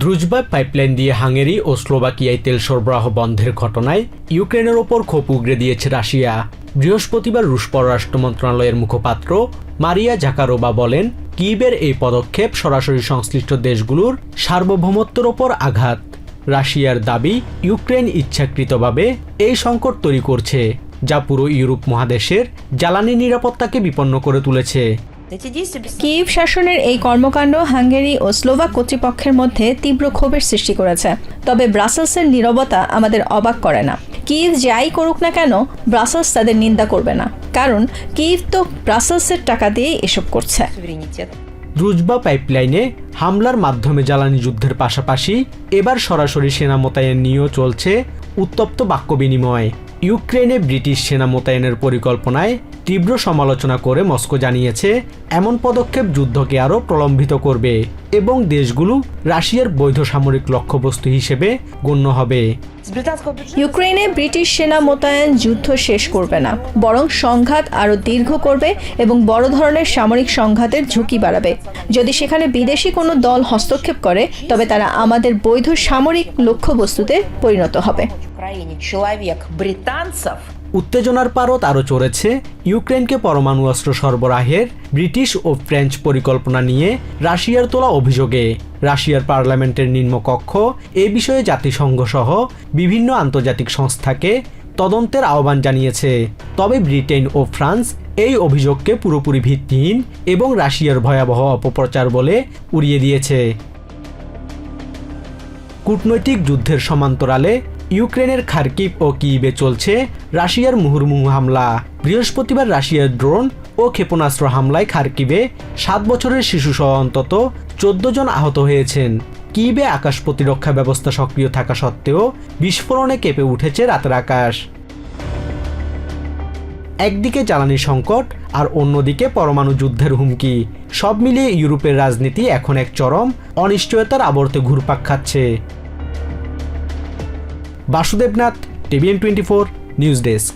দ্রুজবা pipeline দিয়ে Hungary ও স্লোভাকিয়ায় তেল সরবরাহ বন্ধের ঘটনায় ইউক্রেনের ওপর ক্ষোভ উগরে দিয়েছে রাশিয়া। বৃহস্পতিবার রুশ পররাষ্ট্র মন্ত্রণালয়ের মুখপাত্র মারিয়া জাকারোভা বলেন, কিয়েভের এই পদক্ষেপ সরাসরি সংশ্লিষ্ট দেশগুলোর সার্বভৌমত্বের ওপর আঘাত। রাশিয়ার দাবি, ইউক্রেন ইচ্ছাকৃতভাবে এই সংকট তৈরি করছে, যা পুরো ইউরোপ মহাদেশের জ্বালানি নিরাপত্তাকে বিপন্ন করে তুলেছে। কিয়েভ শাসনের এই কর্মকাণ্ড হাঙ্গেরি ও স্লোভাক কর্তৃপক্ষের মধ্যে তীব্র ক্ষোভের সৃষ্টি করেছে। তবে ব্রাসেলসের নীরবতা আমাদের অবাক করে না। কিয়েভ যাই করুক না কেন, ব্রাসেলস তাদের নিন্দা করবে না, কারণ কিয়েভ তো ব্রাসেলসের টাকা দিয়ে এসব করছে। দ্রুজবা পাইপলাইনে হামলার মাধ্যমে জ্বালানি যুদ্ধের পাশাপাশি এবার সরাসরি সেনা মোতায়েন নিয়েও চলছে উত্তপ্ত বাক্য বিনিময়। ইউক্রেনে ব্রিটিশ সেনা মোতায়েনের পরিকল্পনায় তীব্র সমালোচনা করে মস্কো জানিয়েছে, এমন পদক্ষেপ যুদ্ধকে আরও প্রলম্বিত করবে এবং দেশগুলো রাশিয়ার বৈধ সামরিক লক্ষ্যবস্তু হিসেবে গণ্য হবে। ইউক্রেনে ব্রিটিশ সেনা মোতায়েন যুদ্ধ শেষ করবে না, বরং সংঘাত আরও দীর্ঘ করবে এবং বড় ধরনের সামরিক সংঘাতের ঝুঁকি বাড়াবে। যদি সেখানে বিদেশি কোনো দল হস্তক্ষেপ করে, তবে তারা আমাদের বৈধ সামরিক লক্ষ্যবস্তুতে পরিণত হবে। উত্তেজনার পারদ আরও চড়েছে ইউক্রেনকে পরমাণু অস্ত্র সরবরাহের ব্রিটিশ ও ফ্রেঞ্চ পরিকল্পনা নিয়ে রাশিয়ার তোলা অভিযোগে। রাশিয়ার পার্লামেন্টের নিম্নকক্ষ এ বিষয়ে জাতিসংঘ সহ বিভিন্ন আন্তর্জাতিক সংস্থাকে তদন্তের আহ্বান জানিয়েছে। তবে ব্রিটেন ও ফ্রান্স এই অভিযোগকে পুরোপুরি ভিত্তিহীন এবং রাশিয়ার ভয়াবহ অপপ্রচার বলে উড়িয়ে দিয়েছে। কূটনৈতিক যুদ্ধের সমান্তরালে ইউক্রেনের খার্কিভ ও কিয়েভে চলছে রাশিয়ার মুহুর্মুহু হামলা। বৃহস্পতিবার রাশিয়ার ড্রোন ও ক্ষেপণাস্ত্র হামলায় খার্কিভে 7 বছরের শিশুসহ অন্তত 14 জন আহত হয়েছেন। কিয়েভে আকাশ প্রতিরক্ষা ব্যবস্থা সক্রিয় থাকা সত্ত্বেও বিস্ফোরণে কেঁপে উঠেছে রাতের আকাশ। একদিকে জ্বালানি সংকট আর অন্যদিকে পরমাণু যুদ্ধের হুমকি, সব মিলিয়ে ইউরোপের রাজনীতি এখন এক চরম অনিশ্চয়তার আবর্তে ঘুরপাক খাচ্ছে। Basudebnath, TVN24 news desk.